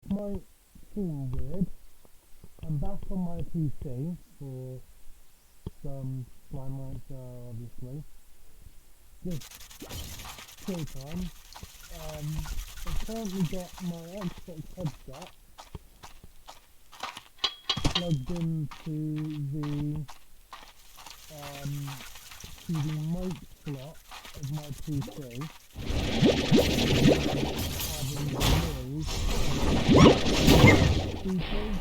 might seem weird, I'm back on my PC for some slime rancher, obviously. Just chill time. I've currently got my Xbox headset plugged into the mic slot of my PC, having the noise speakers,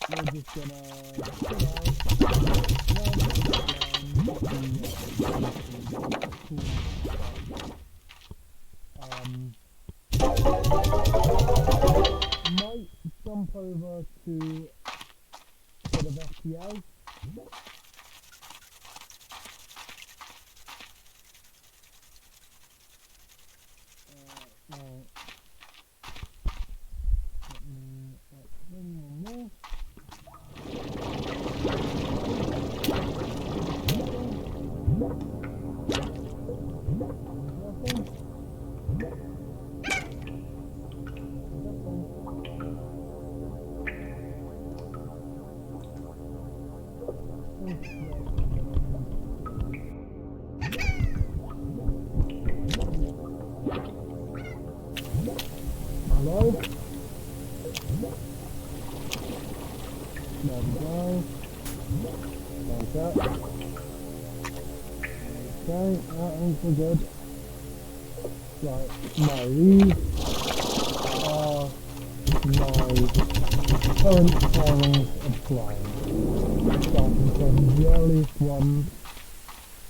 we're just gonna chill out, might jump over to a bit of FPL. One more. Hello? There we go. Like that. Okay, that is good. Right, now these are my current pairings of slime. Starting from the earliest ones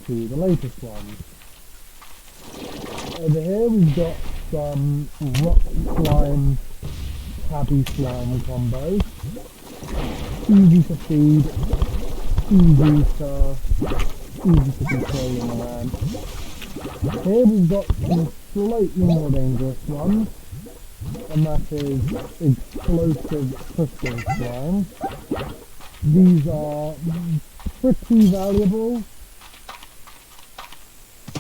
to the latest ones. Over here we've got some rock slime, tabby slime combos. Easy to feed, easy to control in the land. Here we've got some slightly more dangerous ones, and that is explosive crystal slime. These are pretty valuable.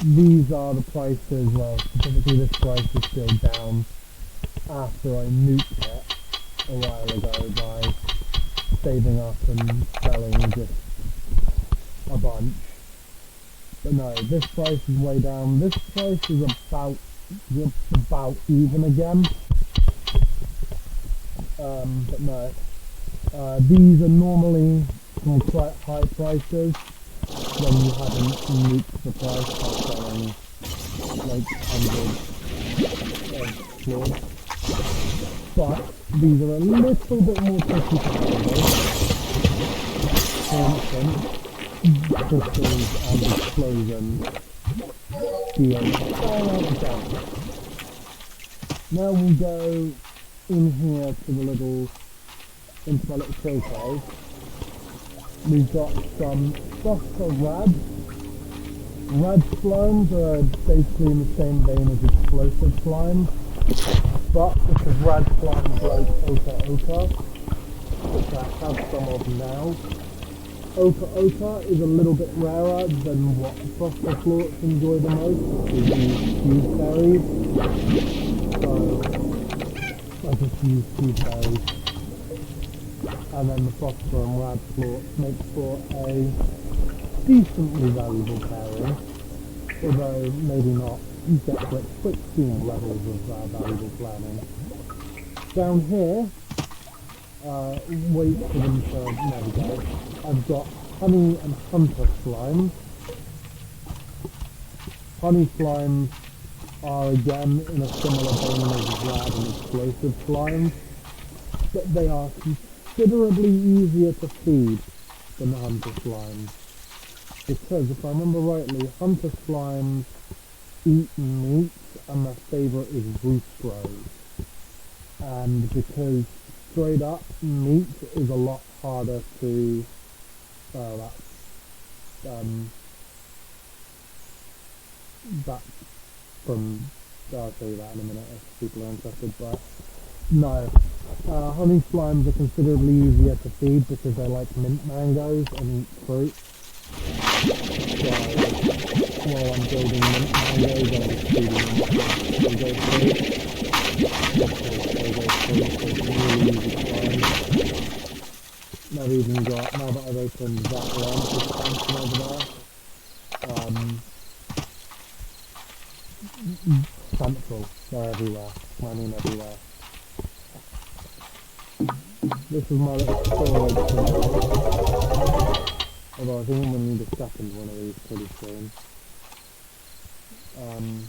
These are the prices, well, specifically this price is still down after I nuked it a while ago by saving up and selling just a bunch. But no, this price is way down. This price is just about even again. But no, these are normally some quite high prices when you haven't nuked the price by selling like hundreds of floors. But these are a little bit more tricky to handle. For instance, crystals and explosions deal far out of damage. Now we go in here to the little, into my little showcase. We've got some softer rads. Rad slimes are basically in the same vein as explosive slimes, but this is rad slimes like Oka Oka, which I have some of now. Oka Oka is a little bit rarer than what softer florts enjoy the most, which is these fuse berries. So I just use fuse berries. And then the phosphor and rad flort makes for a decently valuable pairing, although maybe not separate quick steam levels of valuable planning. Down here, wait for them to navigate, I've got honey and hunter slimes. Honey slimes are again in a similar vein as rad and explosive slimes, but they are considerably easier to feed than the hunter slimes. Because if I remember rightly, hunter slimes eat meat and their favourite is roost rows. And because straight up meat is a lot harder to, that's from, I'll tell you that in a minute if people are interested, but no. Honey slimes are considerably easier to feed because they like mint mangoes and eat fruit. So while I'm building mint mangoes, I'm just feeding them pogo fruit. Pogo fruit is really easy to find. I've even got, now that I've opened that lamp expansion over there, central, they're everywhere, I mean everywhere. This is my little storage tonight, although I think I'm going to need a second one of these pretty soon.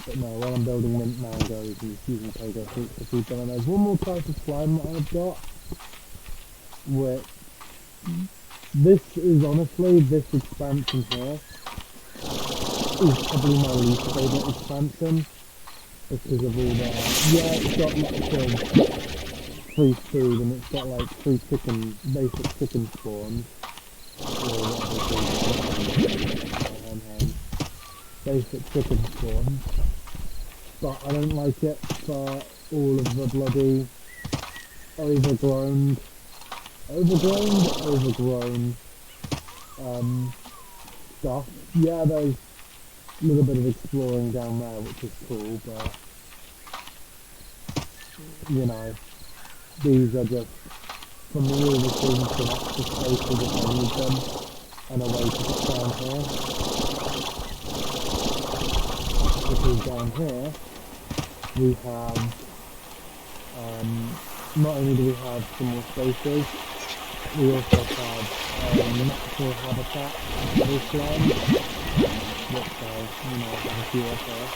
But no, while I'm building mint mangoes and using pogo fruits to feed them, and there's one more type of slime that I've got, which, this is honestly, this expansion here, is probably my least favourite expansion, because of all the, yeah, it's got lots of free food, and it's got like free chicken, basic chicken spawns, or whatever, basic chicken spawns, but I don't like it for all of the bloody overgrown stuff. Yeah, there's a little bit of exploring down there, which is cool, but you know, these are just, for me, all the things for extra spaces if I need them, and a way to get down here. Because down here, we have, not only do we have some more spaces, we also have natural habitat for this land, which I, have a few of here,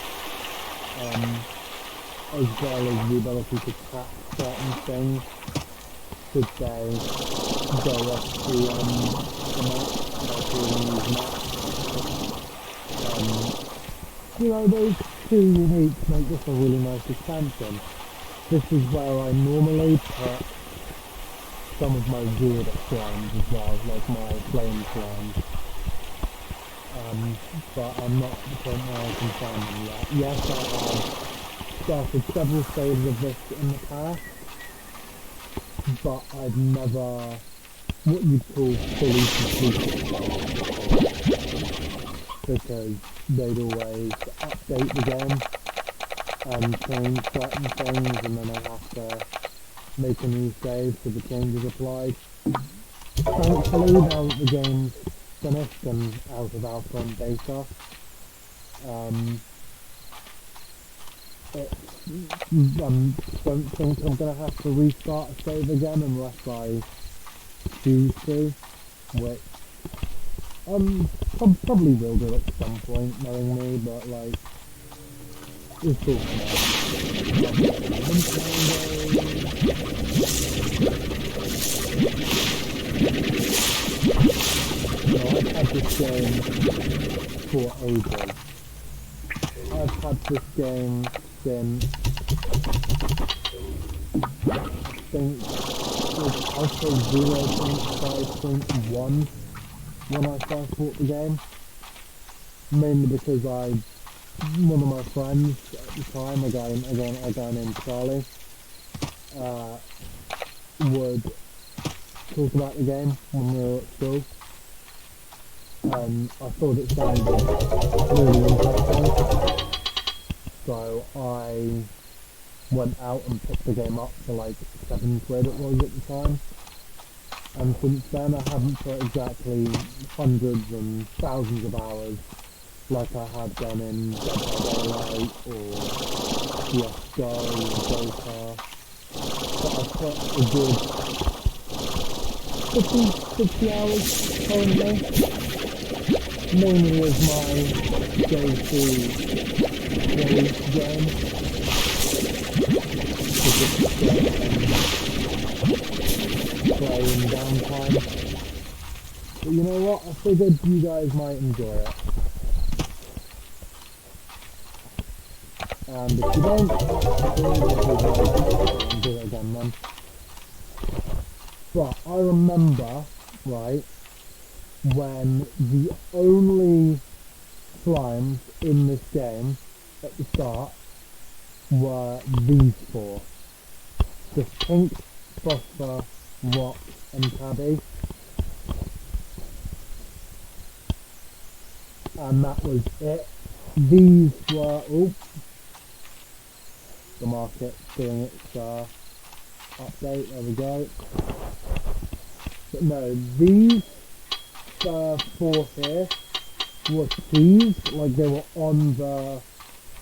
as well as the ability to track certain things should they go off the map, like these maps. Those two uniques make this a really nice expansion. This is where I normally put some of my weirder slimes as well, like my flame slimes. But I'm not at the point where I can find them yet. Yes, I have started several stages of this in the past, but I've never, what you'd call, fully completed stages before, because they'd always update the game and change certain things, and then I'd have to make a new save so the changes applied. Thankfully, now that the game's finished and out of alpha and beta, I don't think I'm going to have to restart a save again unless I choose to, which probably will do at some point, knowing me, but like, it's cool. I've had this game for ages. I've had this game since, I think, with Alpha 0.5.1 when I first bought the game. Mainly because one of my friends at the time, a guy named Charlie, would talk about the game when we were at school. And I thought it sounded really interesting, so I went out and picked the game up for like £7 it was at the time, and since then I haven't put exactly hundreds and thousands of hours like I have done in Dead by Daylight or CSGO or Grotto, but I've put a good 50, 60 hours currently. Mainly as my go-to play game. To just play in downtime. But you know what? I figured you guys might enjoy it. And if you don't, I'll do it again then. But I remember, right, when the only slimes in this game at the start were these four. Just pink, phosphor, rock and tabby. And that was it. These were, the market doing its update, there we go. But no, these four here were seized, like they were on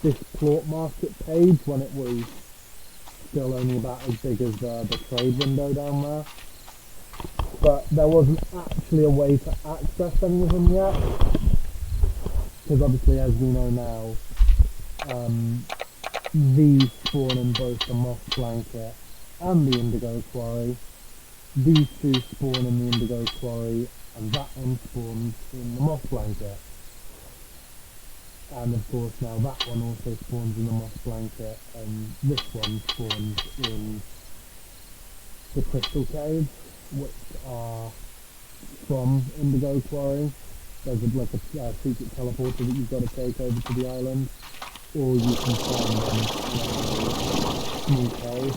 this plot market page when it was still only about as big as the trade window down there. But there wasn't actually a way to access any of them yet. Because obviously, as we know now, these spawn in both the moss blanket and the indigo quarry. These two spawn in the indigo quarry, and that one spawns in the moss blanket. And of course now that one also spawns in the moss blanket, and this one spawns in the crystal caves, which are from indigo quarry. There's like a secret teleporter that you've got to take over to the island, or you can find them in a small cave.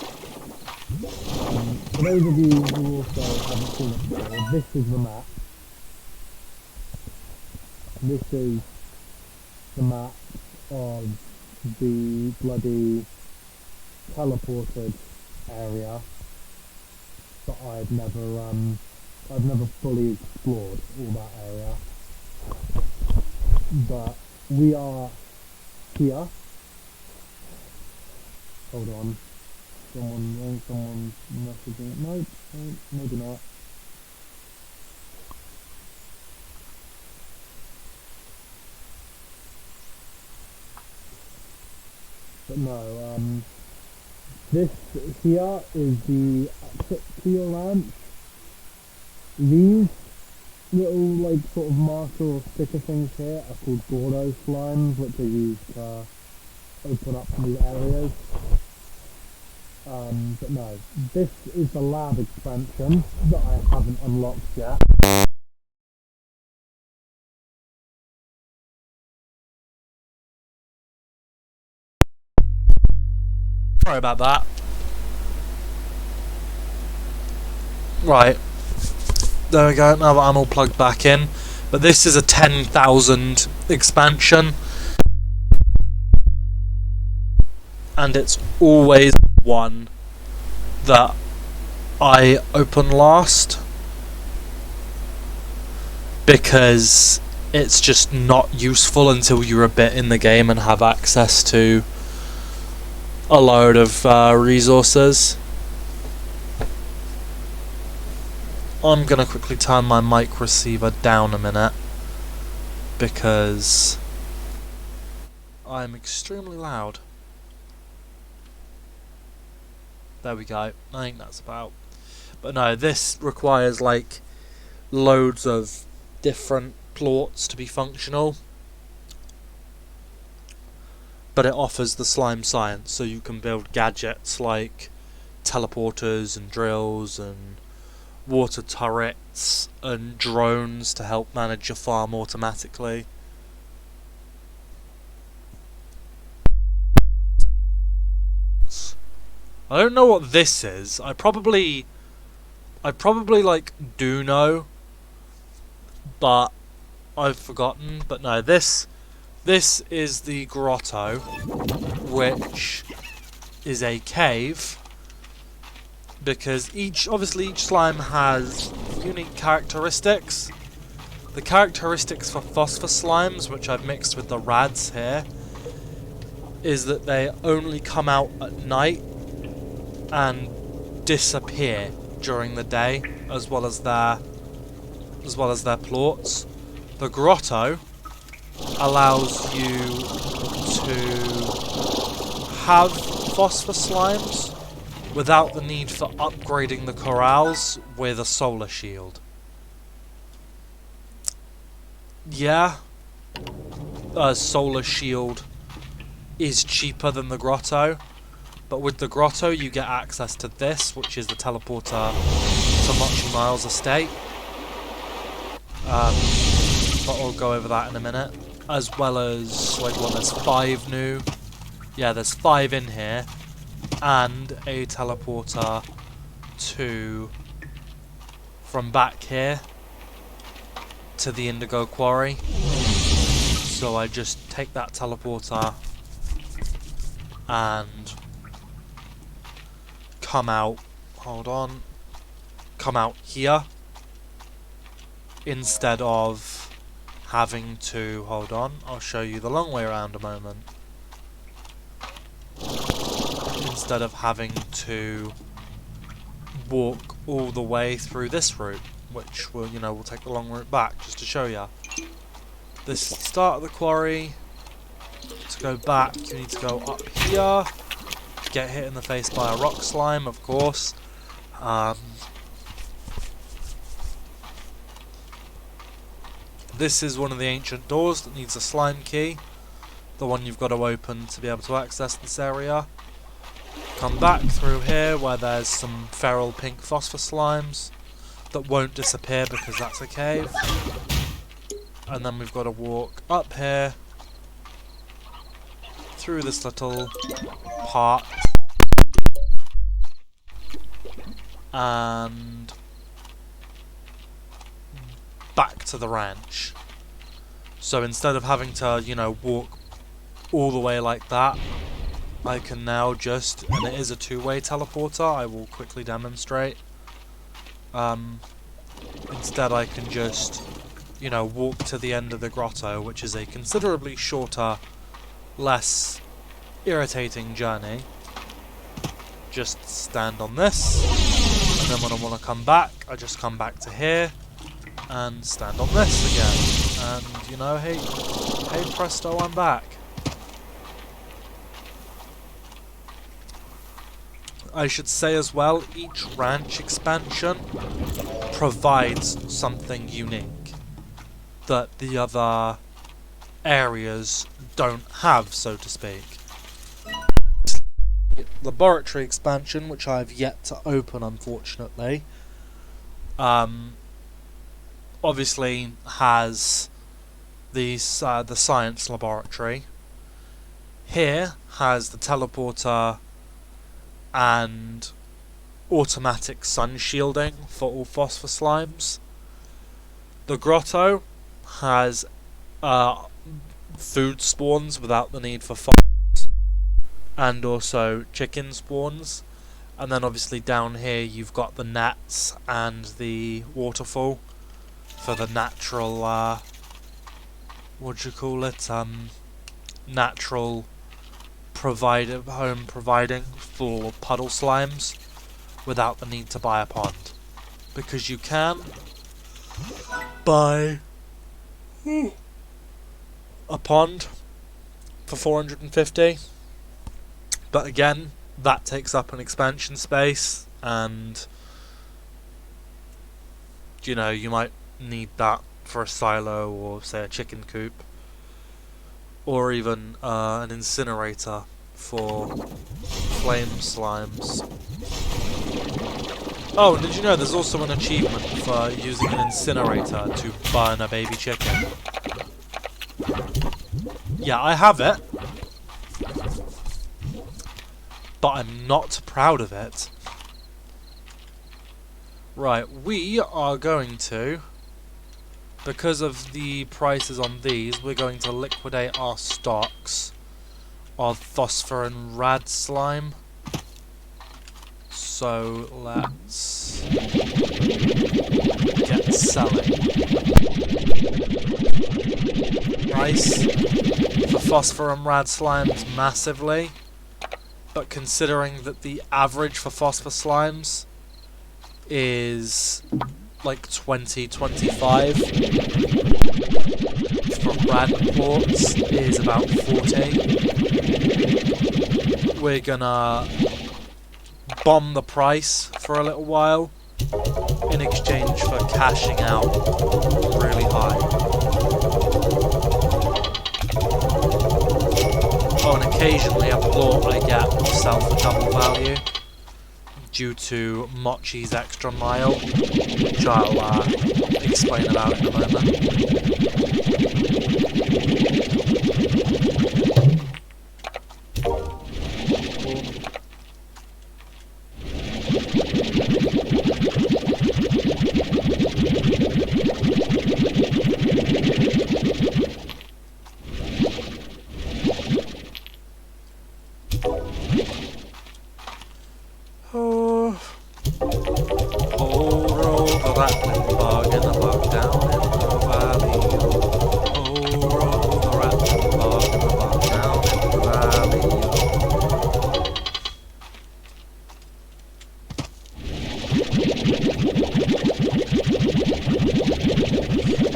For those of you who also haven't seen it before, this is the map. This is the map of the bloody teleported area that I've never fully explored all that area. But we are here. Hold on. Someone's messaging. No, maybe not. But no, this here is the exit to your ranch. These little like sort of marker or sticker things here are called Grotto slimes, which are used to open up new areas. But no, this is the lab expansion that I haven't unlocked yet. Sorry about that. Right. There we go, now that I'm all plugged back in. But this is a 10,000 expansion. And it's always one that I open last. Because it's just not useful until you're a bit in the game and have access to a load of resources. I'm gonna quickly turn my mic receiver down a minute because I'm extremely loud. There we go. I think that's about. But no, this requires like loads of different plots to be functional. But it offers the slime science, so you can build gadgets like teleporters and drills and water turrets and drones to help manage your farm automatically. I don't know what this is. I probably like do know, but I've forgotten. But no, this is the Grotto, which is a cave, because obviously each slime has unique characteristics. The characteristics for phosphor slimes, which I've mixed with the rads here, is that they only come out at night and disappear during the day, as well as their plots. The Grotto allows you to have phosphor slimes without the need for upgrading the corrals with a solar shield. yeah, a solar shield is cheaper than the Grotto, but with the Grotto you get access to this, which is the teleporter to Mochi Miles Estate. But I'll go over that in a minute. As well as, like, what, there's 5 new? Yeah, there's 5 in here. And a teleporter to, from back here to the Indigo Quarry. So I just take that teleporter and come out, come out here instead of having to, I'll show you the long way around a moment. Instead of having to walk all the way through this route, which will, we'll take the long route back just to show you. This start of the quarry, to go back, you need to go up here, get hit in the face by a rock slime, of course. This is one of the ancient doors that needs a slime key, the one you've got to open to be able to access this area. Come back through here where there's some feral pink phosphor slimes that won't disappear because that's a cave. And then we've got to walk up here through this little part and back to the ranch. So instead of having to, walk all the way like that, I can now just, and it is a 2-way teleporter, I will quickly demonstrate. Instead I can just, walk to the end of the grotto, which is a considerably shorter, less irritating journey. Just stand on this, and then when I want to come back, I just come back to here, and stand on this again. And, hey presto, I'm back. I should say as well, each ranch expansion provides something unique that the other areas don't have, so to speak. Laboratory expansion, which I've yet to open, unfortunately, obviously has the science laboratory. Here has the teleporter and automatic sun shielding for all phosphor slimes. The grotto has food spawns without the need for phosphorus, and also chicken spawns. And then obviously down here you've got the nets and the waterfall for the natural, natural home providing for puddle slimes without the need to buy a pond. Because you can buy a pond for 450, but again, that takes up an expansion space, and you might need that for a silo or say a chicken coop, or even an incinerator for flame slimes. Oh, and did you know there's also an achievement for using an incinerator to burn a baby chicken? Yeah, I have it, but I'm not proud of it. Right, we are going to, because of the prices on these, we're going to liquidate our stocks of phosphor and rad slime. So let's get selling. Price for phosphor and rad slimes massively, but considering that the average for phosphor slimes is like 20-25, for rad quartz is about 40. We're gonna bomb the price for a little while in exchange for cashing out really high. occasionally a plort I get will sell for double value due to Mochi's extra mile, which I'll explain about in a moment.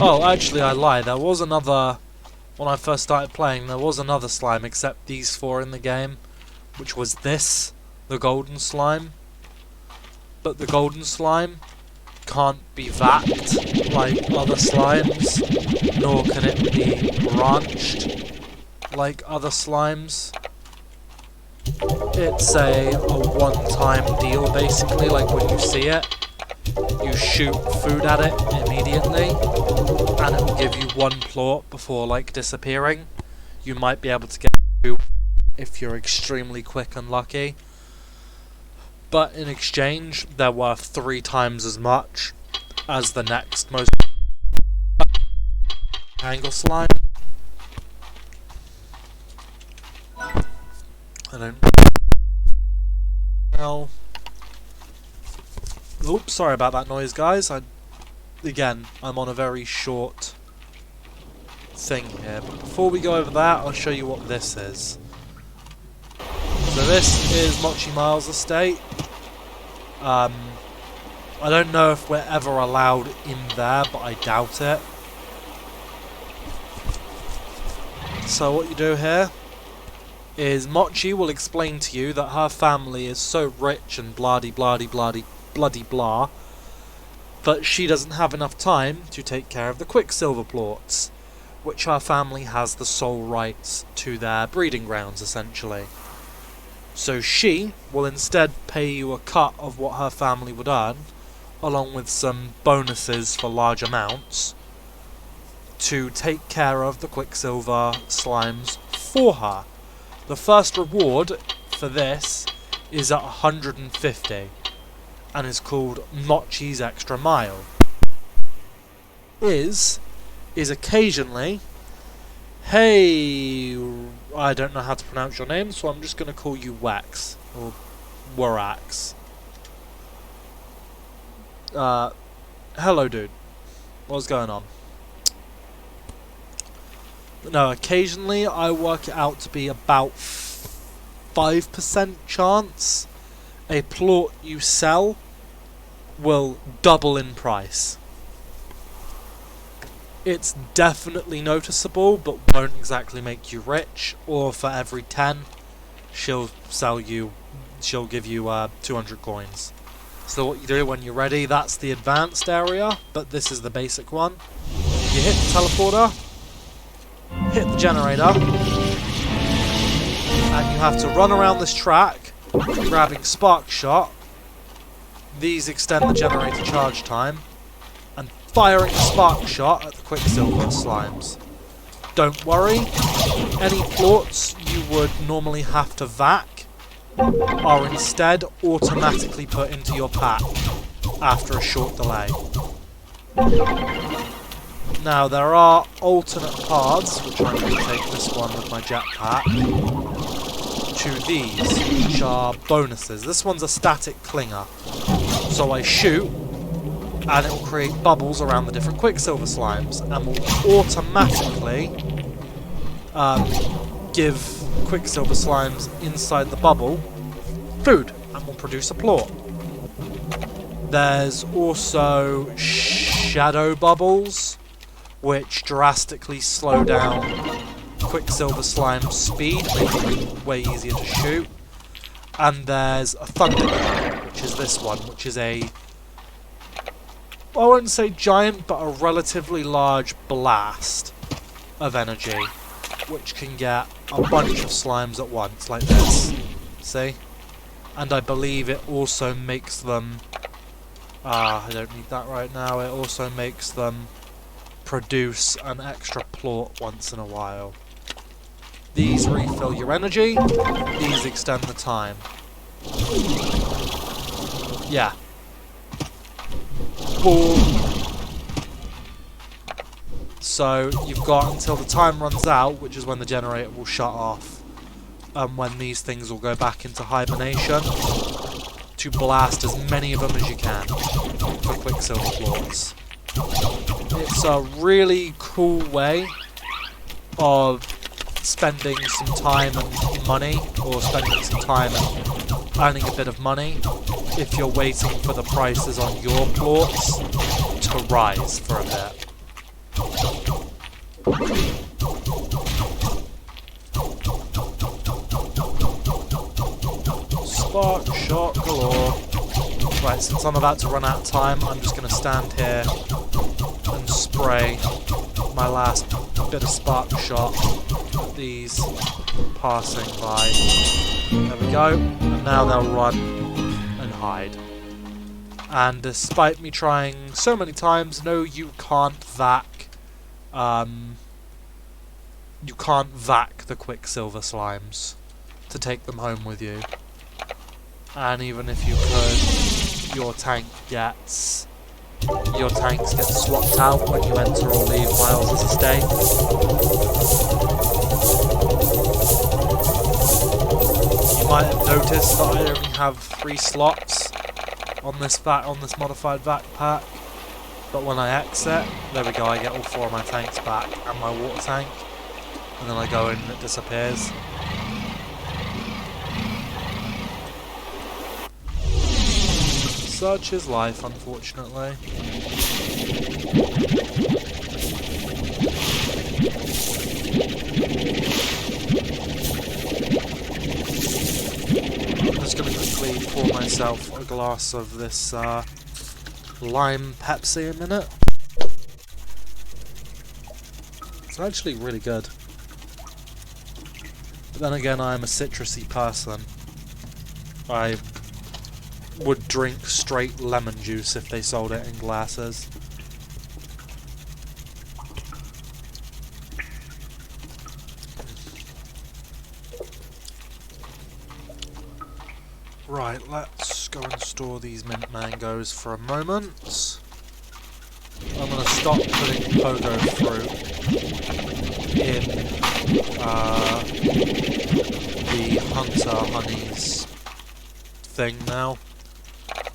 Oh, actually I lie, there was another, when I first started playing, there was another slime except these four in the game, which was this, the golden slime. But the golden slime can't be vacked like other slimes, nor can it be branched like other slimes. It's a one-time deal basically, like when you see it, you shoot food at it immediately, and it will give you one plort before like disappearing. You might be able to get two if you're extremely quick and lucky. But in exchange, they're worth 3 times as much as the next most angle slime. I don't. Well. Oops, sorry about that noise, guys. Again, I'm on a very short thing here. But before we go over that, I'll show you what this is. So this is Mochi Miles Estate. I don't know if we're ever allowed in there, but I doubt it. So what you do here is Mochi will explain to you that her family is so rich and bloody bloody blah, but she doesn't have enough time to take care of the quicksilver plorts, which her family has the sole rights to their breeding grounds, essentially. So she will instead pay you a cut of what her family would earn, along with some bonuses for large amounts, to take care of the quicksilver slimes for her. The first reward for this is at 150, and is called Mochi's Extra Mile. Is occasionally, hey, I don't know how to pronounce your name, so I'm just going to call you Wax, or Warax. Hello dude, what's going on? No, occasionally I work it out to be about 5% chance a plort you sell will double in price. It's definitely noticeable, but won't exactly make you rich. Or for every 10, she'll give you 200 coins. So what you do when you're ready, that's the advanced area, but this is the basic one. You hit the teleporter, hit the generator, and you have to run around this track, grabbing Spark Shot. These extend the generator charge time, and firing a Spark Shot at the Quicksilver slimes. Don't worry, any plorts you would normally have to vac are instead automatically put into your pack after a short delay. Now there are alternate paths, which I'm going to take this one with my jetpack, to these, which are bonuses. This one's a static clinger, so I shoot and it will create bubbles around the different Quicksilver slimes and will automatically give Quicksilver slimes inside the bubble food and will produce a plort. There's also shadow bubbles, which drastically slow down Quicksilver slime's speed, making it way easier to shoot. And there's a thunder gun, which is this one, which is a, I wouldn't say giant, but a relatively large blast of energy, which can get a bunch of slimes at once, like this. See? And I believe it also makes them... I don't need that right now. It also makes them produce an extra plort once in a while. These refill your energy, these extend the time. Yeah. Boom. So you've got until the time runs out, which is when the generator will shut off, and when these things will go back into hibernation, to blast as many of them as you can for quicksilver plorts. It's a really cool way of spending some time and money, or spending some time and earning a bit of money, if you're waiting for the prices on your plorts to rise for a bit. Spark shot galore. Right, since I'm about to run out of time, I'm just going to stand here and spray my last bit of spark shot at these passing by. There we go. And now they'll run and hide. And despite me trying so many times, no, you can't vac. You can't vac the quicksilver slimes to take them home with you. And even if you could, your tanks get swapped out when you enter or leave Miles' estate. You might have noticed that I only have 3 slots on this modified vac pack, but when I exit, there we go, I get all 4 of my tanks back and my water tank, and then I go in and it disappears. Such is life, unfortunately. I'm just going to quickly pour myself a glass of this lime Pepsi a minute. It's actually really good. But then again, I'm a citrusy person. I would drink straight lemon juice if they sold it in glasses. Right, let's go and store these mint mangoes for a moment. I'm going to stop putting pogo fruit in the hunter honeys thing now,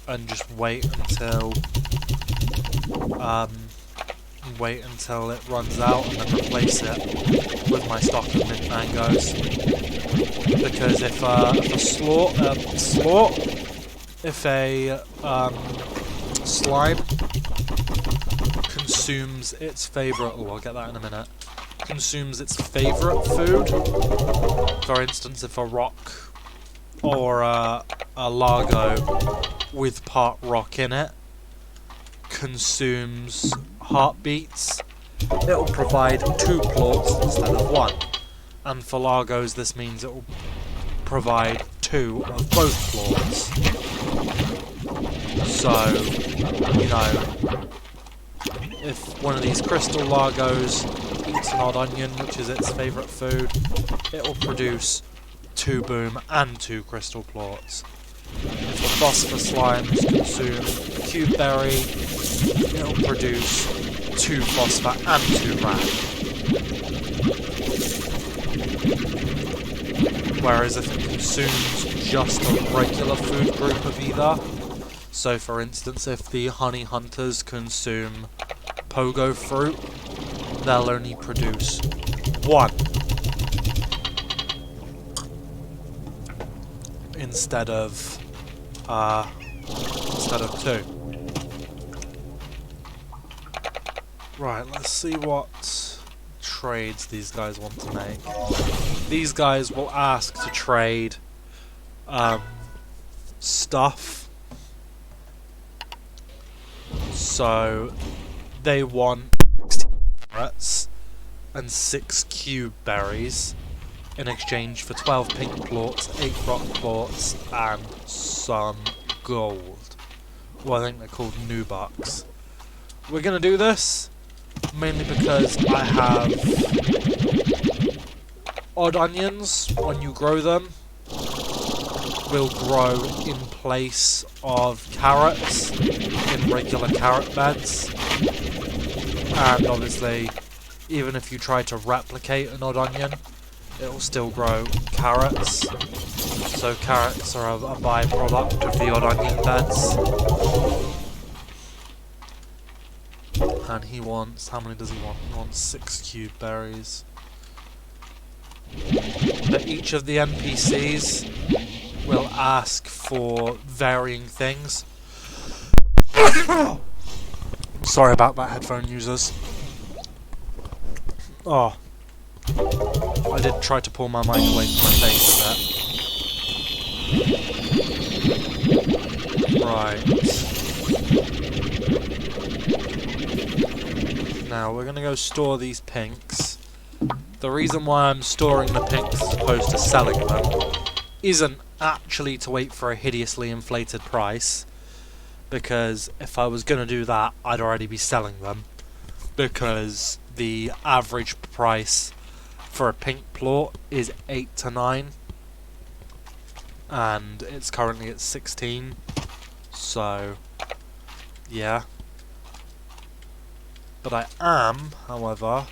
and just wait until it runs out, and then replace it with my stock of mint mangoes. Because if a slime consumes its favourite, oh, I'll get that in a minute, consumes its favourite food, for instance, if a rock or a Largo with part rock in it consumes heartbeats, it'll provide 2 plorts instead of 1. And for Largos, this means it will provide 2 of both plorts. So, you know, if one of these crystal Largos eats an odd onion, which is its favourite food, it will produce 2 boom and 2 crystal plorts. If the phosphor slimes consume a cube berry, it will produce 2 phosphor and 2 rad. Whereas if it consumes just a regular food group of either, so for instance if the honey hunters consume pogo fruit, they'll only produce 1 instead of 2. Right, let's see what trades these guys want to make. These guys will ask to trade stuff. So they want 60 carrots and 6 cube berries in exchange for 12 pink plorts, 8 rock plorts, and some gold. Well, I think they're called new bucks. We're going to do this mainly because I have odd onions. When you grow them, will grow in place of carrots in regular carrot beds. And obviously, even if you try to replicate an odd onion, it will still grow carrots. So carrots are a byproduct of the odd onion beds. And he wants, how many does he want? He wants 6 cube berries. But each of the NPCs will ask for varying things. Sorry about that, headphone users. Oh. I did try to pull my mic away from my face a bit. Right. Now, we're gonna go store these pinks. The reason why I'm storing the pinks as opposed to selling them isn't actually to wait for a hideously inflated price, because if I was gonna do that, I'd already be selling them, because the average price for a pink plort is 8 to 9, and it's currently at 16, so yeah. But I am, however,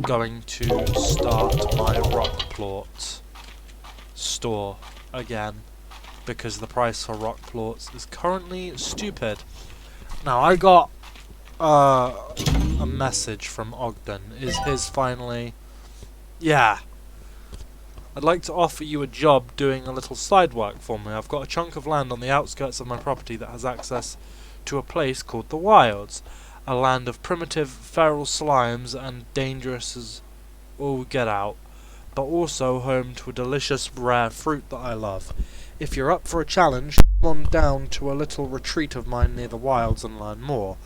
going to start my rock plort store again, because the price for rock plorts is currently stupid. Now, I got a message from Ogden. Is his finally... Yeah. I'd like to offer you a job doing a little side work for me. I've got a chunk of land on the outskirts of my property that has access to a place called the Wilds. A land of primitive feral slimes and dangerous as all get out, but also home to a delicious rare fruit that I love. If you're up for a challenge, come on down to a little retreat of mine near the Wilds and learn more.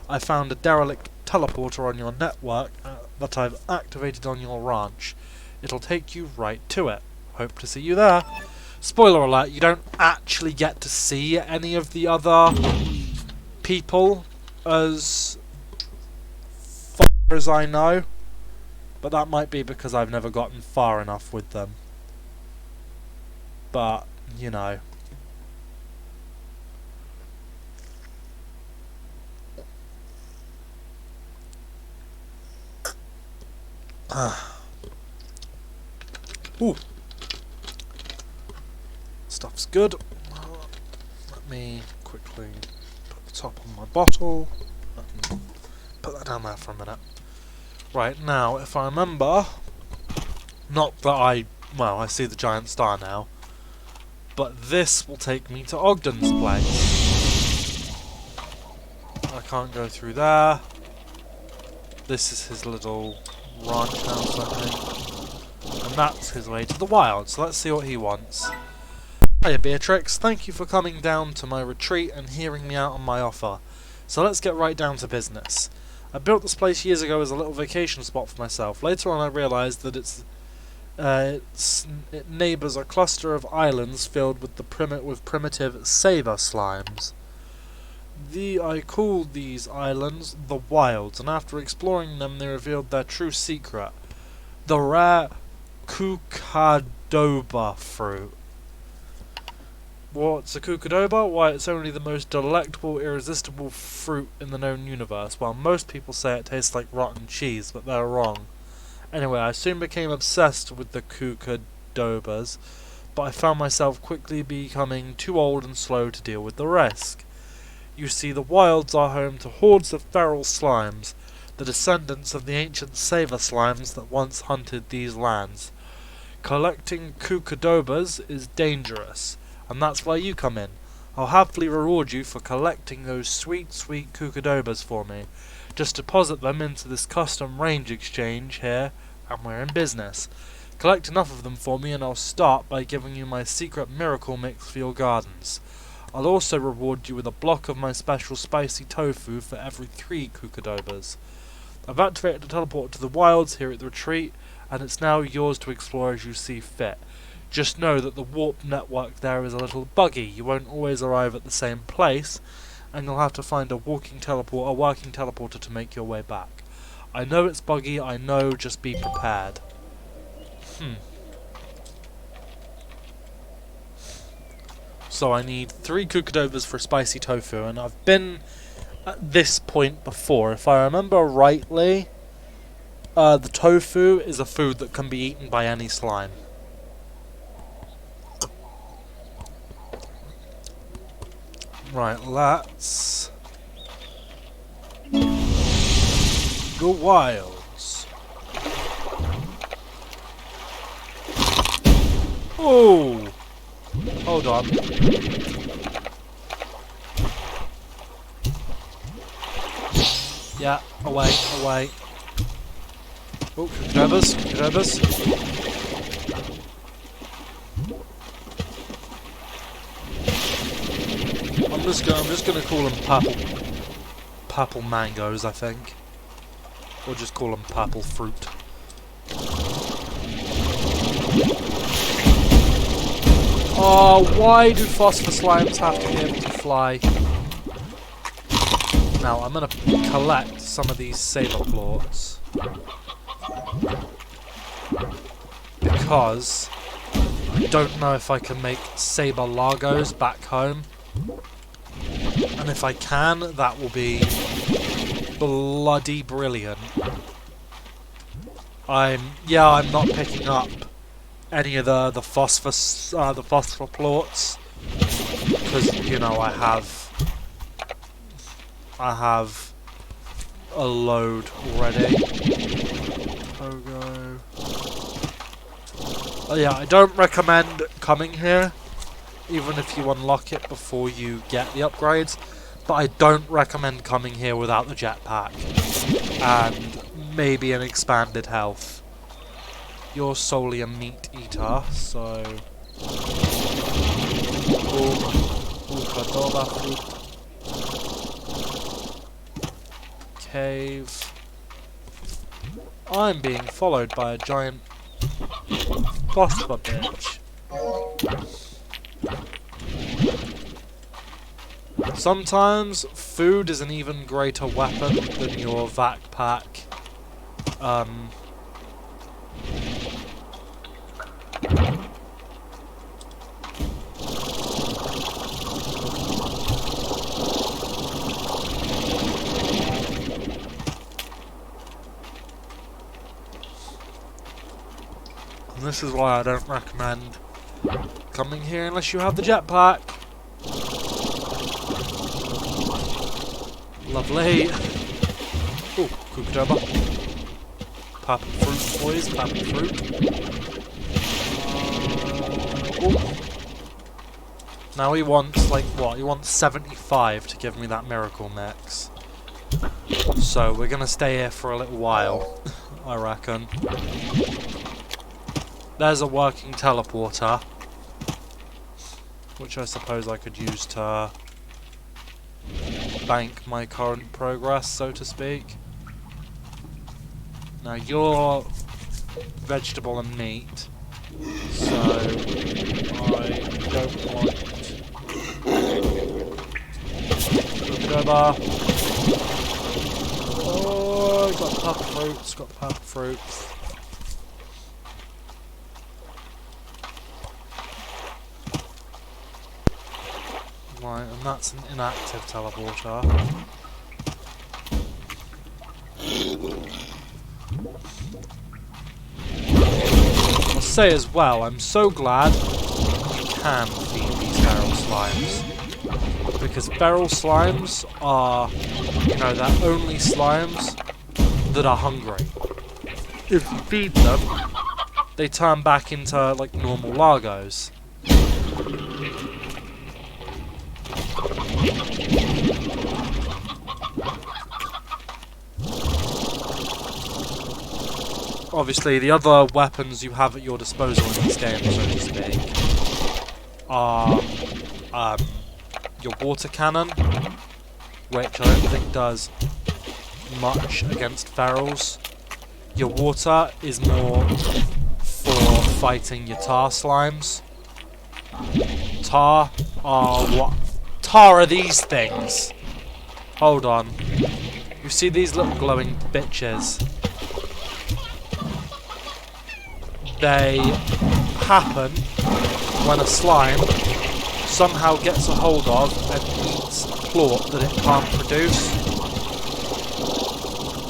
I found a derelict teleporter on your network that I've activated on your ranch. It'll take you right to it. Hope to see you there. Spoiler alert, you don't actually get to see any of the other people as far as I know, but that might be because I've never gotten far enough with them. But, you know. Ooh. Stuff's good. Let me quickly put the top on my bottle. Put that down there for a minute. Right, now, if I remember, not that well, I see the giant star now, but this will take me to Ogden's place. I can't go through there. This is his little ranch house, I think. And that's his way to the wild, so let's see what he wants. Hiya Beatrix, thank you for coming down to my retreat and hearing me out on my offer. So let's get right down to business. I built this place years ago as a little vacation spot for myself. Later on I realised that it neighbours a cluster of islands filled with primitive saber slimes. I called these islands the Wilds, and after exploring them they revealed their true secret. The rare cucadoba fruit. What's a cucadoba? Why, it's only the most delectable, irresistible fruit in the known universe. While most people say it tastes like rotten cheese, but they're wrong. Anyway, I soon became obsessed with the cucadobas, but I found myself quickly becoming too old and slow to deal with the risk. You see, the Wilds are home to hordes of feral slimes, the descendants of the ancient saber slimes that once hunted these lands. Collecting cucadobas is dangerous, and that's where you come in. I'll happily reward you for collecting those sweet, sweet cucadobas for me. Just deposit them into this custom range exchange here, and we're in business. Collect enough of them for me, and I'll start by giving you my secret miracle mix for your gardens. I'll also reward you with a block of my special spicy tofu for every 3 cucadobas. I've activated the teleport to the Wilds here at the retreat, and it's now yours to explore as you see fit. Just know that the warp network there is a little buggy. You won't always arrive at the same place, and you'll have to find a working teleporter to make your way back. I know it's buggy, I know, just be prepared. So I need 3 cucudovers for spicy tofu, and I've been at this point before. If I remember rightly, the tofu is a food that can be eaten by any slime. Right, let's go wilds. Oh! Hold on. Yeah, away, away. Oh, grabbers. I'm just gonna call them purple mangoes, I think. Or just call them purple fruit. Oh, why do phosphor slimes have to be able to fly? Now, I'm gonna collect some of these saber plorts. Because I don't know if I can make saber largos back home. And if I can, that will be bloody brilliant. I'm not picking up any of the phosphor plorts, because you know I have a load already. Pogo. Oh yeah, I don't recommend coming here, even if you unlock it before you get the upgrades. But I don't recommend coming here without the jetpack and maybe an expanded health. You're solely a meat eater, so... Cave. I'm being followed by a giant phosphor bitch. Sometimes food is an even greater weapon than your vac pack. And this is why I don't recommend coming here unless you have the jetpack. Lovely. Oh, cucumber. Purple fruit, boys. Purple fruit. Oh. Now he wants, like, what? He wants 75 to give me that miracle mix. So we're gonna stay here for a little while, I reckon. There's a working teleporter, which I suppose I could use to bank my current progress, so to speak. Now you're vegetable and meat, so I don't want... Oh, got purple fruits, Right, and that's an inactive teleporter. I'll say as well, I'm so glad you can feed these feral slimes. Because feral slimes are, you know, they're only slimes that are hungry. If you feed them, they turn back into, like, normal largos. Obviously, the other weapons you have at your disposal in this game, so to speak, are your water cannon, which I don't think does much against ferals, Your water is more for fighting your tar slimes. Tar are what? Tar are these things! Hold on. You see these little glowing bitches? They happen when a slime somehow gets a hold of and eats a plort that it can't produce.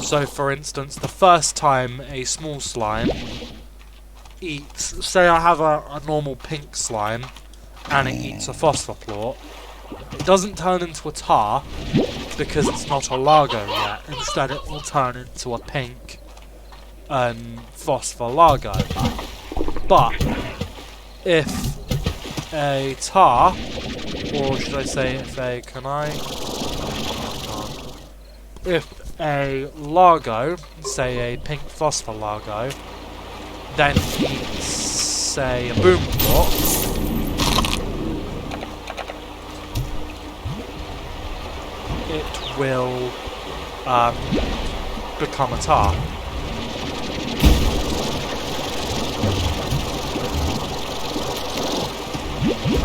So for instance, the first time a small slime eats, say I have a normal pink slime and it eats a phosphor plort, it doesn't turn into a tar because it's not a Largo yet. Instead it will turn into a pink phosphor Largo. But if a tar, or should I say if a Largo, say a pink phosphor Largo, then eats, say, a boom plort, it will become a tar.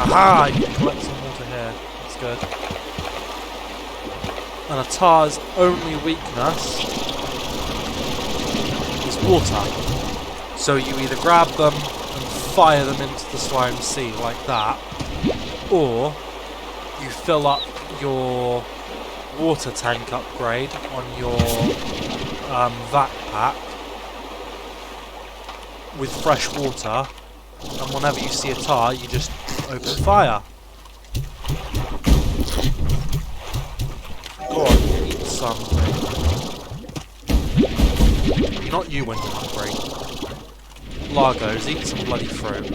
Aha! You can collect some water here. That's good. And a tar's only weakness is water. So you either grab them and fire them into the slime sea like that, or you fill up your water tank upgrade on your vac pack with fresh water, and whenever you see a tar, you just open fire. Go on, eat something. Not you when you upgrade. Largos, eat some bloody fruit.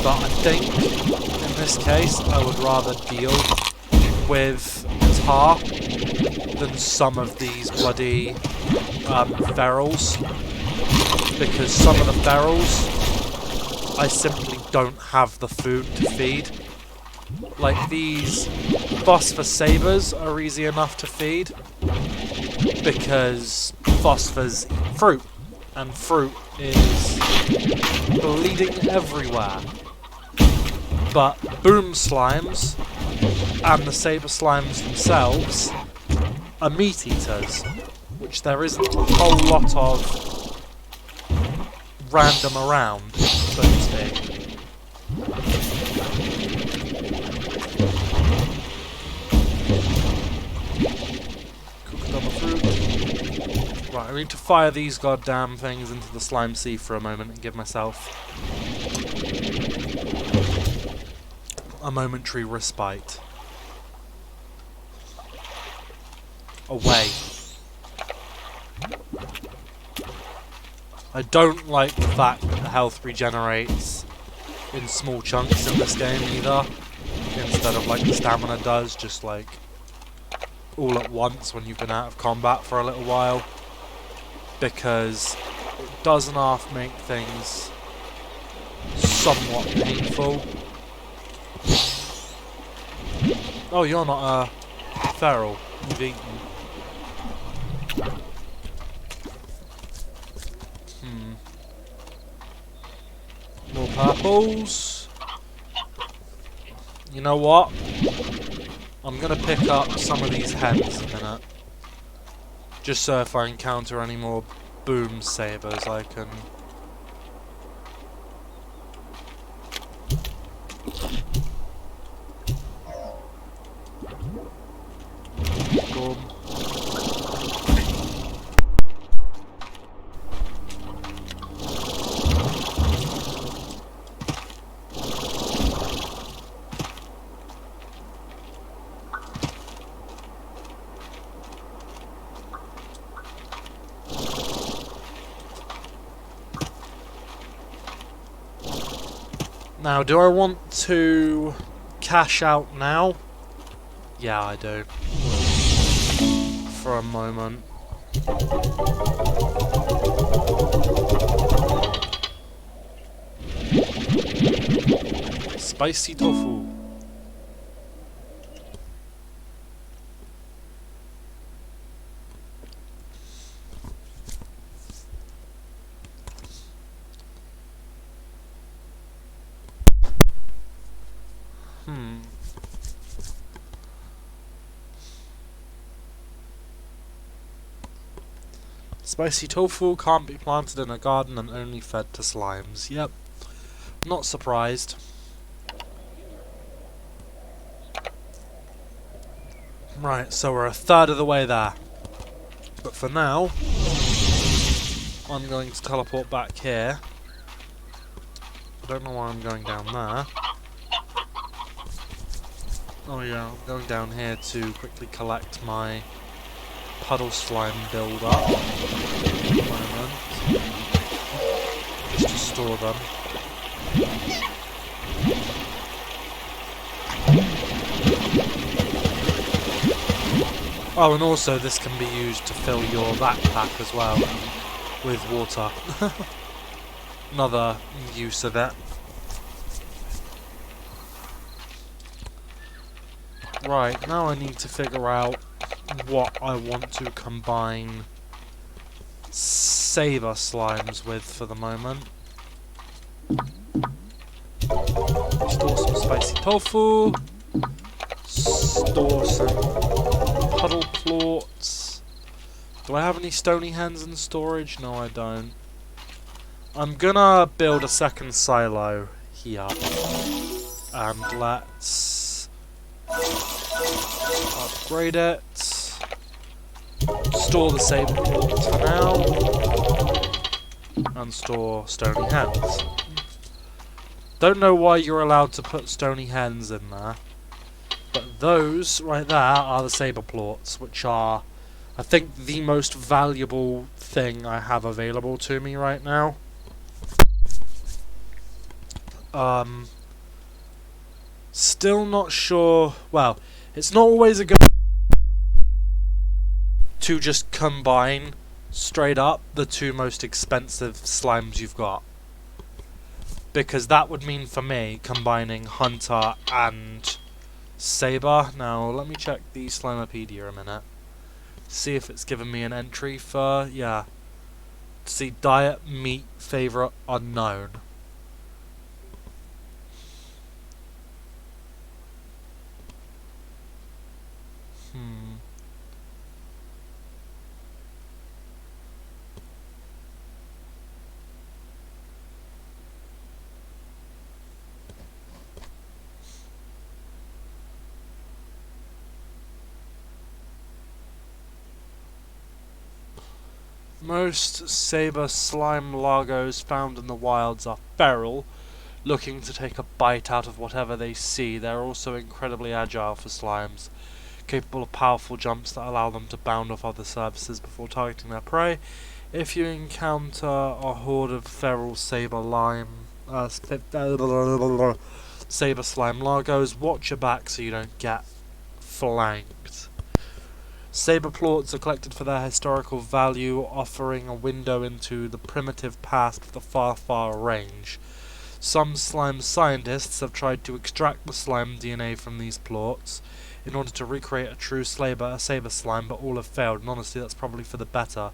But I think, in this case, I would rather deal with tar than some of these bloody ferals. Because some of the ferals, I simply don't have the food to feed. Like these phosphor sabers are easy enough to feed, because phosphors eat fruit, and fruit is bleeding everywhere. But boom slimes and the saber slimes themselves are meat eaters, which there isn't a whole lot of random around, so to speak. Cooked on the fruit. Right, I need to fire these goddamn things into the slime sea for a moment and give myself a momentary respite. Away. I don't like the fact that the health regenerates in small chunks in this game either, instead of like the stamina does, just like all at once when you've been out of combat for a little while, because it does half make things somewhat painful. Oh, you're not a feral. You've eaten. More purples. You know what? I'm gonna pick up some of these heads in a minute. Just so if I encounter any more boom sabers, I can... Boom. Now, do I want to cash out now? Yeah, I do. For a moment. Spicy tofu. Spicy tofu can't be planted in a garden and only fed to slimes. Yep. Not surprised. Right, so we're a third of the way there. But for now, I'm going to teleport back here. I don't know why I'm going down there. Oh yeah, I'm going down here to quickly collect my puddle slime build up. Moment. Just to store them. Oh, and also this can be used to fill your backpack as well with water. Another use of it. Right, now I need to figure out what I want to combine saber slimes with for the moment. Store some spicy tofu. Store some puddle plorts. Do I have any stony hens in storage? No, I don't. I'm gonna build a second silo here. And let's upgrade it. Store the saber plorts for now. And store stony hens. Don't know why you're allowed to put stony hens in there. But those right there are the saber plorts, which are, I think, the most valuable thing I have available to me right now. Still not sure. Well, it's not always a good to just combine straight up the two most expensive slimes you've got. Because that would mean for me combining Hunter and Saber. Now, let me check the Slimepedia a minute. See if it's given me an entry for, yeah. See, diet, meat, favorite, unknown. Most saber slime largos found in the wilds are feral, looking to take a bite out of whatever they see. They're also incredibly agile for slimes, capable of powerful jumps that allow them to bound off other surfaces before targeting their prey. If you encounter a horde of feral saber slime largos, watch your back so you don't get flanked. Saber plorts are collected for their historical value, offering a window into the primitive past with a far, far range. Some slime scientists have tried to extract the slime DNA from these plorts in order to recreate a true saber slime, but all have failed, and honestly that's probably for the better,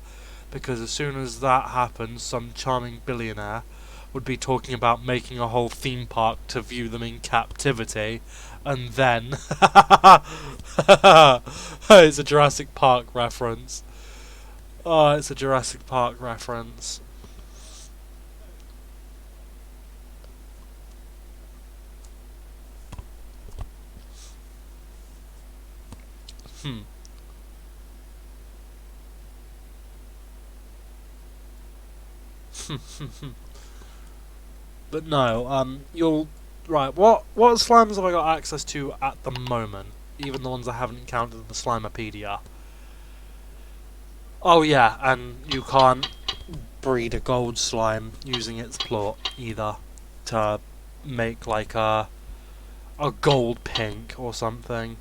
because as soon as that happens, some charming billionaire would be talking about making a whole theme park to view them in captivity, and then it's a Jurassic Park reference. Oh, it's a Jurassic Park reference. But no, you'll... Right, what slimes have I got access to at the moment? Even the ones I haven't encountered in the Slimepedia. Oh yeah, and you can't breed a gold slime using its plort either to make like a gold pink or something.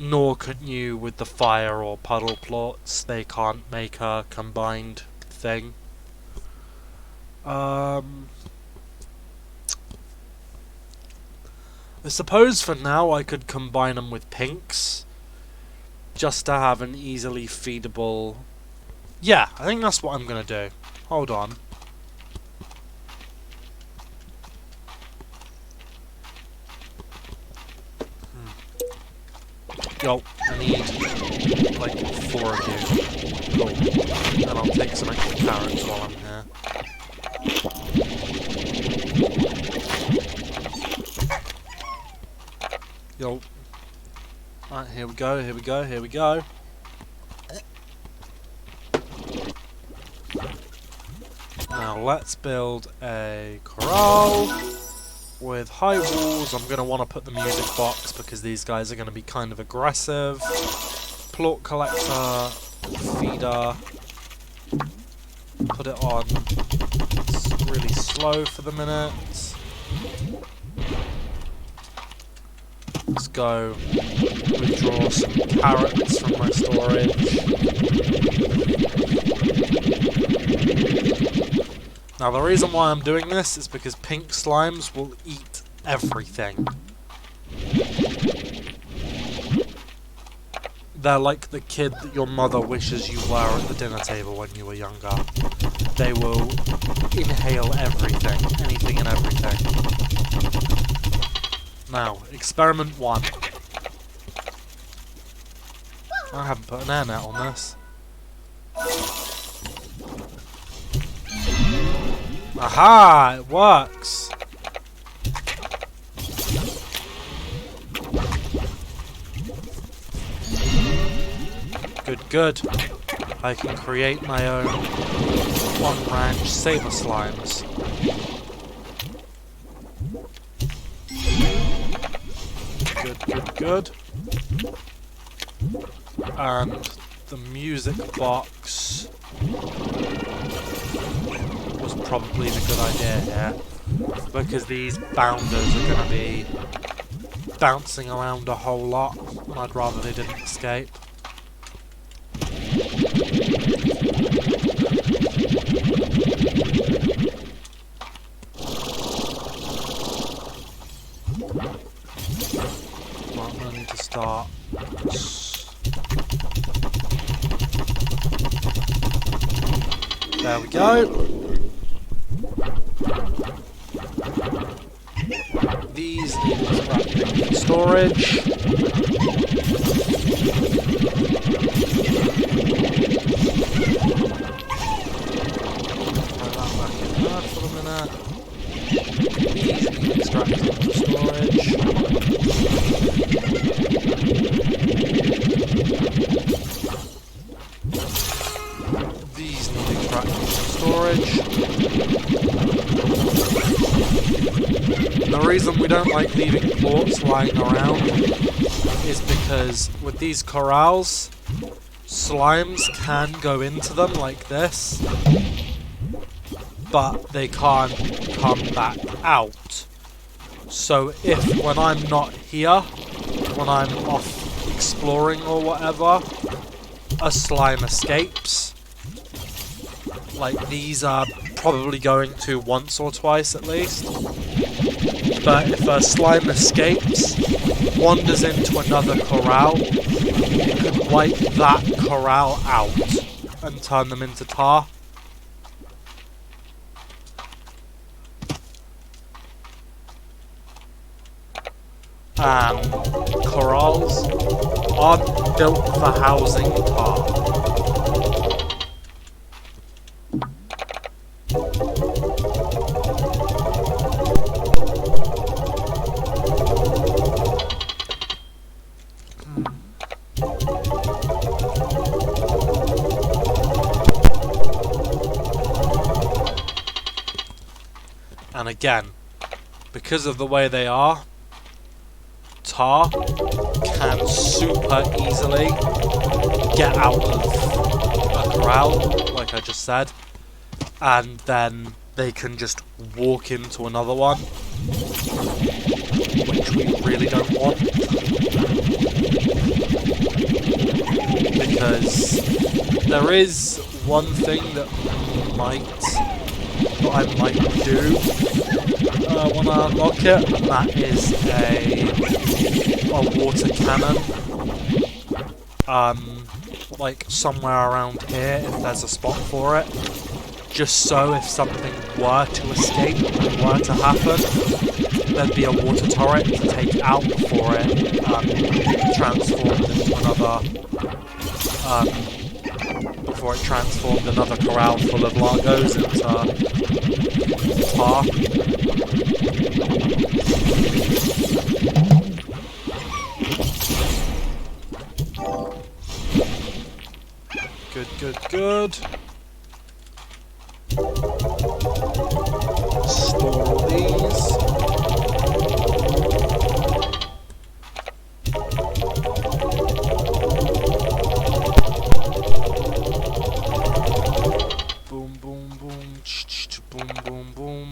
Nor can you with the fire or puddle plots. They can't make a combined thing. I suppose for now I could combine them with pinks, just to have an easily feedable... Yeah, I think that's what I'm gonna do. Hold on. Yo, I need like 4 of you. Cool. And I'll take some extra carrots while I'm here. Yo. Right, here we go, here we go, here we go. Now let's build a corral with high walls. I'm going to want to put the music box because these guys are going to be kind of aggressive. Plort collector, feeder. Put it on. It's really slow for the minute. Let's go withdraw some carrots from my storage. Now the reason why I'm doing this is because pink slimes will eat everything. They're like the kid that your mother wishes you were at the dinner table when you were younger. They will inhale everything, anything and everything. Now, experiment 1. I haven't put an air net on this. Aha! It works! Good, good. I can create my own on-ranch saber slimes. Good, good, good. And the music box was probably the good idea here, because these bounders are going to be bouncing around a whole lot, and I'd rather they didn't escape. Right, I need to start. There we go. These need wrapping for storage. Throw that back in there for a minute. These need extracting for storage. These need extracting for storage. The reason we don't like leaving plorts lying around is because with these corrals, slimes can go into them like this, but they can't come back out. So if when I'm not here, when I'm off exploring or whatever, a slime escapes, like these are probably going to once or twice at least. But if a slime escapes, wanders into another corral, it could wipe that corral out and turn them into tar. Corrals aren't built for housing tar. And again, because of the way they are, tar can super easily get out of a corral, like I just said, and then they can just walk into another one. which we really don't want. Because there is one thing that I might do when I unlock it, and that is a water cannon. Like somewhere around here, if there's a spot for it. Just so if something were to escape, were to happen, there'd be a water turret to take out before it transformed into another corral full of Largos into tar. Good, good, good. Store all these. Boom, boom, boom. Boom, boom, boom.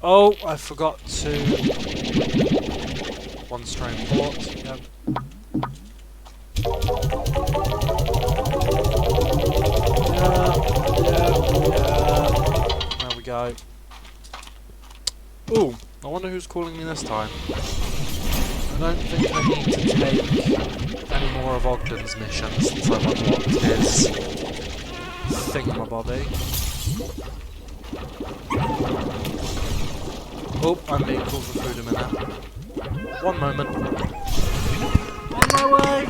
Oh, I forgot to... One strain port, yep. Yeah. There we go. Ooh, I wonder who's calling me this time. I don't think I need to take any more of Ogden's missions since I've unlocked his thingamabobby. Oh, I'm being called for food a minute. One moment. On my way!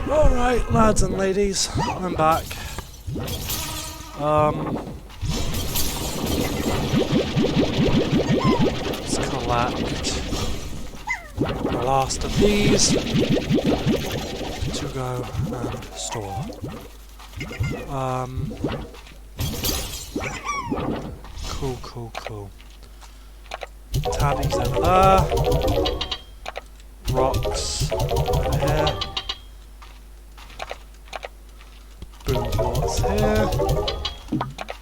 Alright, lads and ladies, I'm back. Let's collect the last of these to go and store. Cool. Tabbies over there. Rocks over here. Boom ports here.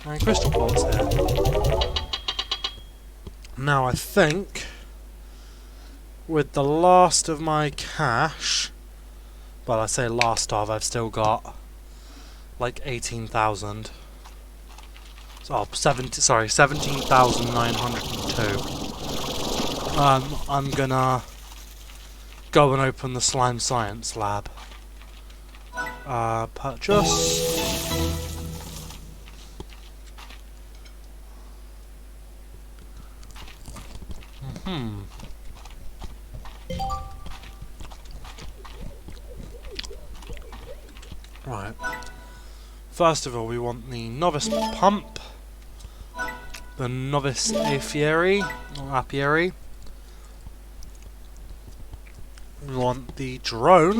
And crystal ports here. Now I think with the last of my cash, well I say last of, I've still got like 18,000. Oh, 17,902. I'm gonna go and open the slime science lab. Purchase. Right. First of all, we want the novice pump, the novice apiary, or apiary. We want the drone.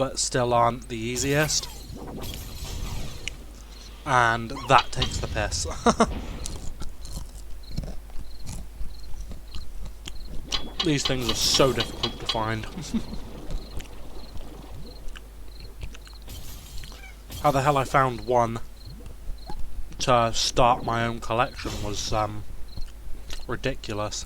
but still aren't the easiest. And that takes the piss. These things are so difficult to find. How the hell I found one to start my own collection was ridiculous.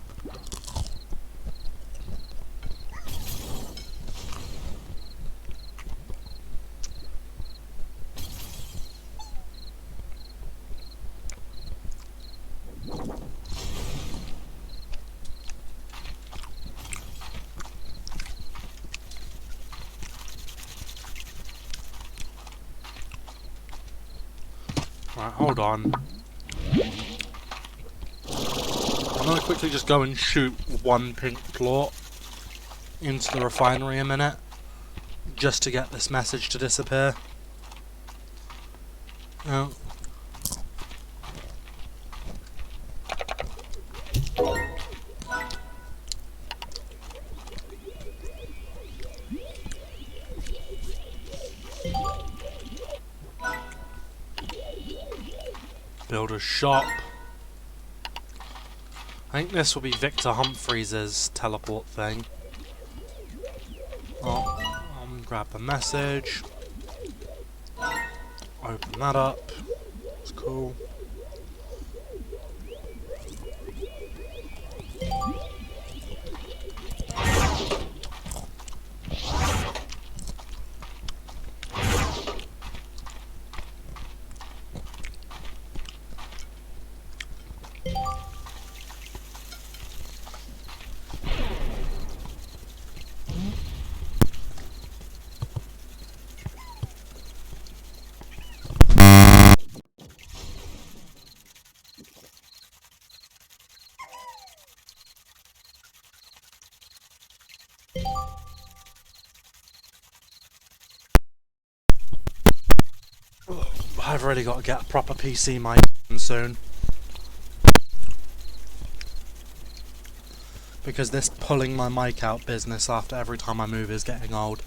Right, hold on. I'm gonna quickly just go and shoot one pink plort into the refinery a minute, just to get this message to disappear. Oh. Build a shop. I think this will be Victor Humphreys' teleport thing. Oh, grab the message. Open that up. It's cool. I've really got to get a proper PC mic soon. Because this pulling my mic out business after every time I move is getting old.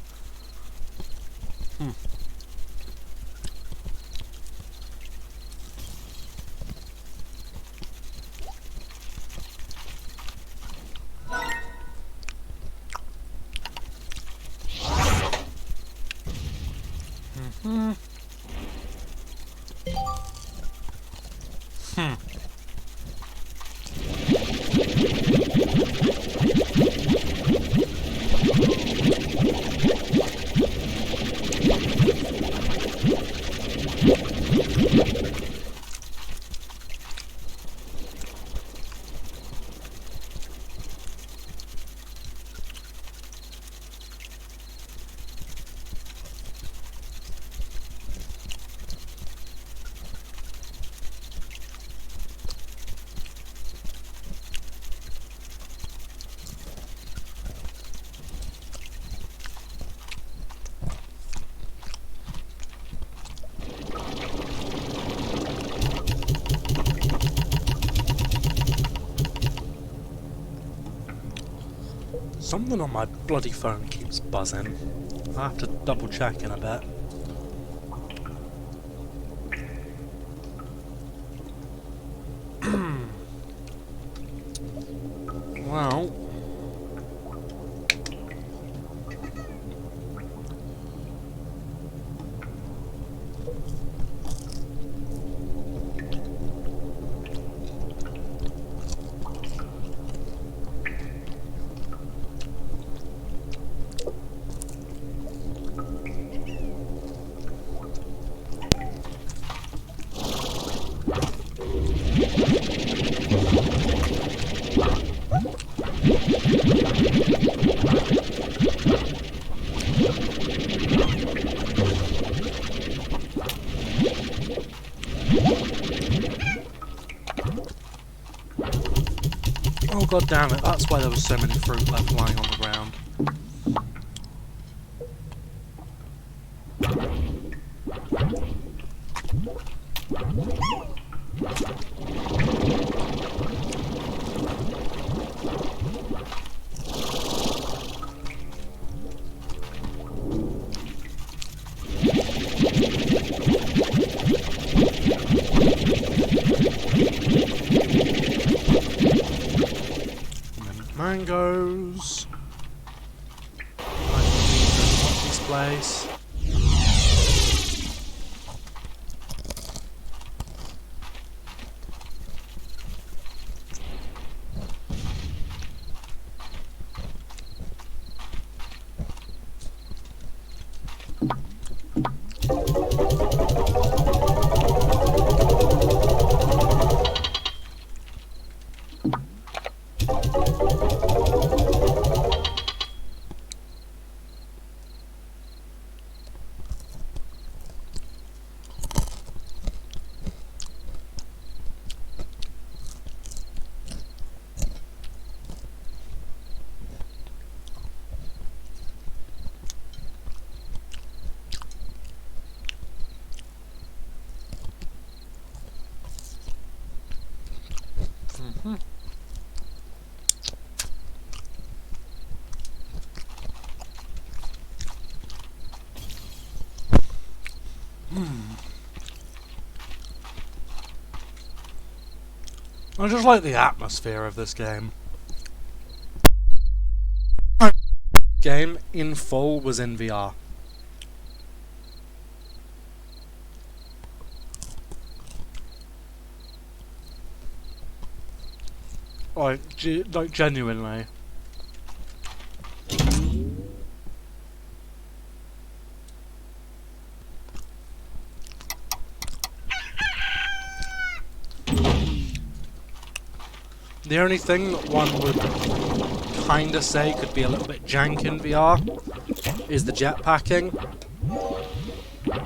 Something on my bloody phone keeps buzzing. I have to double check in a bit. Well, oh god damn it, that's why there was so many fruit left lying on the ground. mangoes. I can leave Mochi's place. I just like the atmosphere of this game. Game in full was in VR. Like genuinely. The only thing that one would kinda say could be a little bit jank in VR is the jetpacking.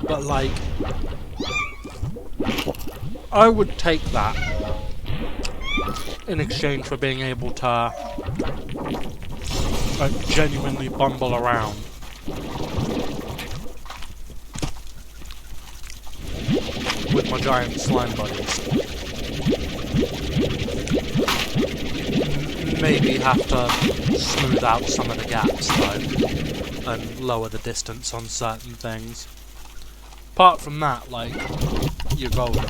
But like, I would take that in exchange for being able to like genuinely bumble around. With my giant slime buddies. Maybe have to smooth out some of the gaps though, and lower the distance on certain things. Apart from that, like, you're golden.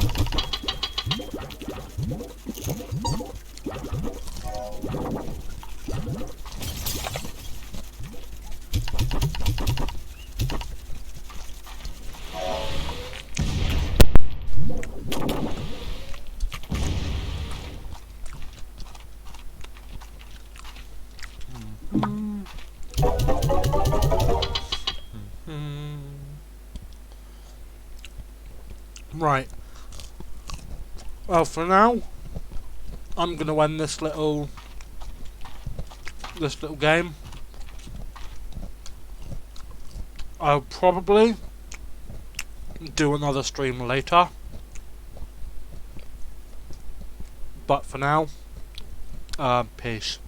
Right. Well, for now, I'm gonna end this little game. I'll probably do another stream later. But for now, peace.